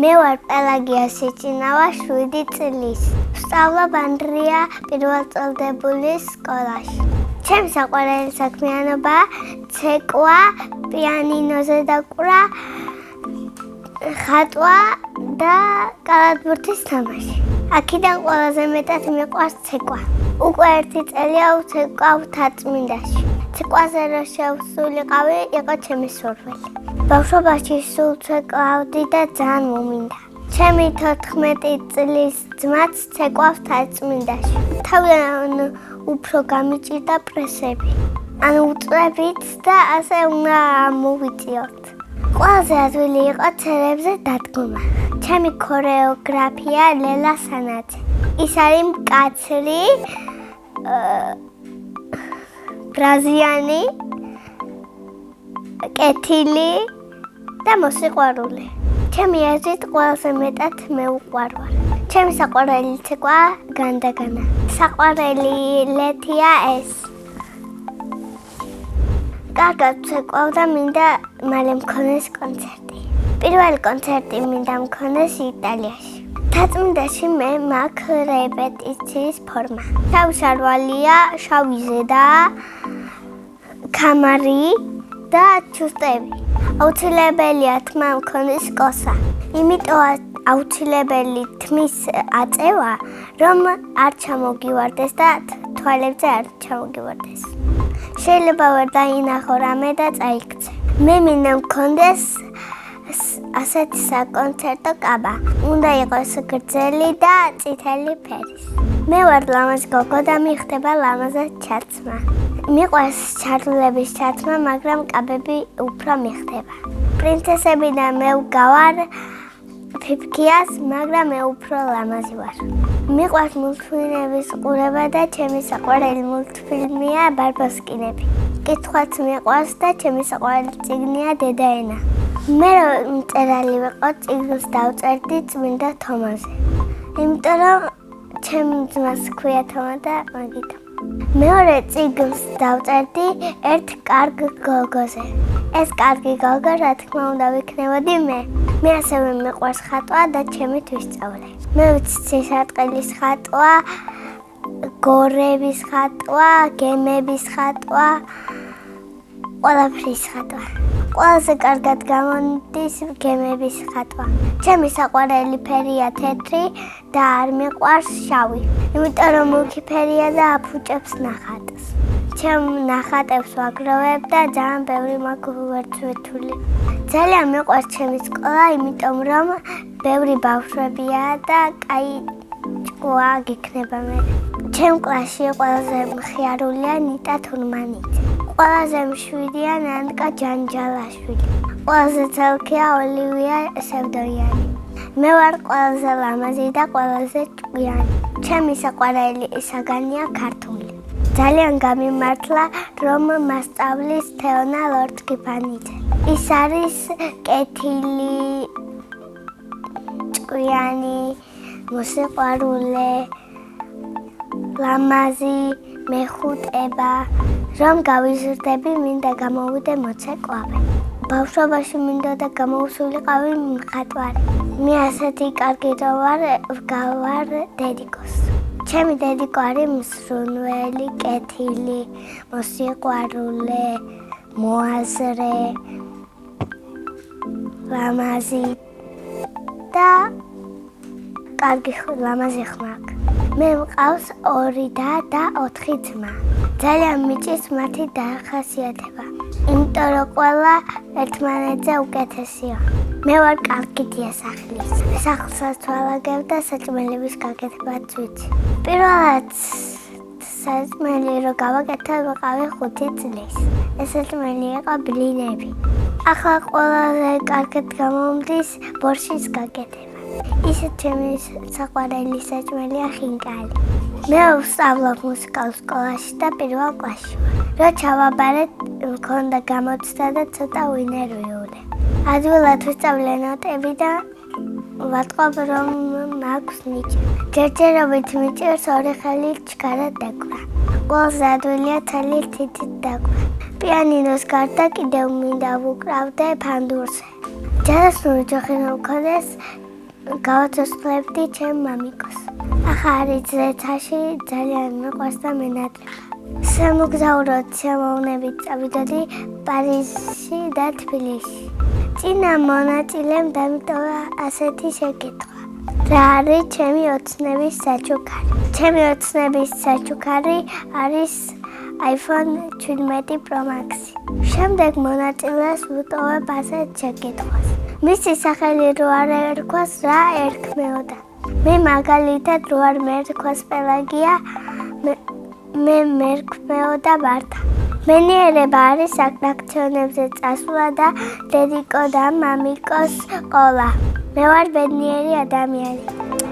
მე ვარ პელაგია სიჩინავა 7 წლის. ვსწავლობ ანდრია პირველწელდებულის სკოლაში. ჩემი საყვარელი საქმიანობაა ცეკვა, პიანინოზე დაკვრა, ხატვა და კალათბურთის თამაში. აქედან ყველაზე მეტად მიყვარს ცეკვა. უკვე 1 წელია ვცეკვავ თაწმინდაში. ცეკვაზე რო შევსულიყავი, იყო ჩემი სურვილი. ბავშვობაში სულ ცეკვავდი და ძალიან მომინდა. ჩემი 14 წლის ძმაც ცეკვავს თაწმინდაში. თავიდან უფრო გამიჭირდა პრესები. უწევით და ასე უნდა მოვიწიოთ. ყველაზე ადვილი იყო ცერებზე დადგომა. ჩემი ქორეოგრაფია ლელა სანაძე. ის არის მკაცრი, ბრაზიანი, კეთილი და მოსიყვარული. ჩემი აზრით ყველაზე მეტად მე უყვარვარ. ჩემი საყვარელი ცეკვა განდაგანა. საყვარელი ლეთია ეს. კარგად ვცეკვავ და მინდა მალე მქონდეს კონცერტი. პირველი კონცერტი მინდა მქონდეს იტალიაში. თაწმინდაში მე მაქვს რეპეტიციის ფორმა. თავი შარვალია, შავი ზედა, კამარი და ჩუსტები. აუცილებელია თმა მქონდეს კოსა. იმიტომ აუცილებელი თმის აწევა, რომ არ ჩამოგივარდეს და თვალებზე არ ჩამოგივარდეს. შეიძლება ვერ დაინახო რამე და წაიქცე. მე მინდა მქონდეს ასეთი საკონცერტო კაბა. უნდა იყოს გრძელი და წითელი ფერის. მე ვარ ლამაზი გოგო და მიხდება ლამაზად ჩაცმა. მიყვარს ჩარლების ჩაცმა, მაგრამ კაბები უფრო მიხდება. პრინცესები და მე ვგავარ ფიფქიას, მაგრამ მე უფრო ლამაზი ვარ. მიყვარს მულტფილმების ყურება და ჩემი საყვარელი მულტფილმია ბარბოსკინები. კითხვაც მიყვარს და ჩემი საყვარელი წიგნია დედაენა. მე რომ მწერალი ვიყო, წიგნს დავწერდი წმინდა თომაზე. იმიტომ რომ ჩემი ძმას ჰქვია თომა და მაგით. მეორე წიგნს დავწერდი ერთ კარგ გოგოზე. ეს კარგი გოგო, რა თქმა უნდა, ვიქნებოდი მე. მე ასევე მიყვარს ხატვა და ჩემით ვისწავლე. მე ვიცი სარტყელის ხატვა, გორების ხატვა, გემების ხატვა, ყველაფრის ხატვა. ყველაზე კარგად გამოდის გემების ხატვა. ჩემი საყვარელი ფერია თეთრი და არ მიყვარს შავი. იმიტომ რომ მუქი ფერია და აფუჭებს ნახატს. ჩემ ნახატებს ვაგროვებ და ძალიან ბევრი მაქვს ვერცვეთული. ძალიან მიყვარს ჩემი სკოლა, იმიტომ რომ ბევრი ბავშვებია და კაი ჭკუა გიქნება მე. ჩემ კლასში ყველაზე მხიარულია ნიტა თურმანიძე. ყველაზე მშვიდია ნანკა ჯანჯალაშვილი. ყველაზე ცალკეა ოლივია სევდოიანი. მე ვარ ყველაზე ლამაზი და ყველაზე ჭკვიანი. ჩემი საყვარელი საგანია ქართული. ძალიან გამიმართლა რომ მასწავლის თეონა ლორთქიფანიძე. ის არის კეთილი, ჭკვიანი, მოსიყვარულე, ლამაზი, მეხუტება. რომ გავიზრდები, მინდა გამოვიდე მოცეკვავე. ბავშვობაში მინდოდა გამოვსულიყავი მხატვარი. მე ასეთი კარგი რო ვარ, ვგავარ დედიკოს. ჩემი დედიკო არის მსრუნველი, კეთილი, მოსიყვარულე, მოაზრე, ლამაზი და კარგი ლამაზი ხმა აქვს. მე მყავს 2 და 4 ძმა. ძალიან მიჭირს მათი დახასიათება. იმიტომ რომ ყველა ერთმანეთზე უკეთესია. მე ვარ კარგი დიასახლის. სახლსაც ვალაგებ და საჭმელების გაკეთებაც ვიცი. პირველად საჭმელი რო გავაკეთე, ვიყავი 5 წლის. ეს საჭმელი იყო ბლინები. ახლა ყველაზე კარგად გამომდის ბორშის გაკეთება. ისეთ ჩემი საყვარელი საჭმელია ხინკალი. მე ვსწავლობ მუსიკალურ სკოლაში და პირველ კლასში ვარ. რო ჩავაბარეთ, მქონდა გამოცდა და ცოტა ვინერვიული. ადვილად ვისწავლე ნოტები და ვატყობ რომ მაქვს ნიჭი. ჯერჯერობით მიჭირს 2 ხელი ჩქარად დაკვრა. ყველაზე ადვილია თელი თითით დაკვრა. პიანინოს გარდა კიდევ მინდა ვუკრავდე ფანდურზე. ჯადოსნური ჯოხი რომ მქონდეს, გავაცოცხლებდი ჩემ მამიკოს. ახლა არის ზეცაში ძალიან მიყვარს და მენატრება. სამოგზაუროდ შემოვნებით წავიდოდი პარიზში და თბილისში. წინა მონაწილემ დამიტოვა ასეთი შეკითხვა. რა არის ჩემი ოცნების საჩუქარი? ჩემი ოცნების საჩუქარი არის iPhone 17 Pro Max. შემდეგ მონაწილეს ვუტოვებ ასეთ შეკითხვას. მისი სახელი რო არ ერქვას, რა ერქმეოდა? მე მაგალითად რო არ მერქვას პელაგია, მე მერქმეოდა მართა. მენიერება არის ატრაქციონებზე წასვლა და დედიკო და მამიკოს ყოლა. მე ვარ ბედნიერი ადამიანი.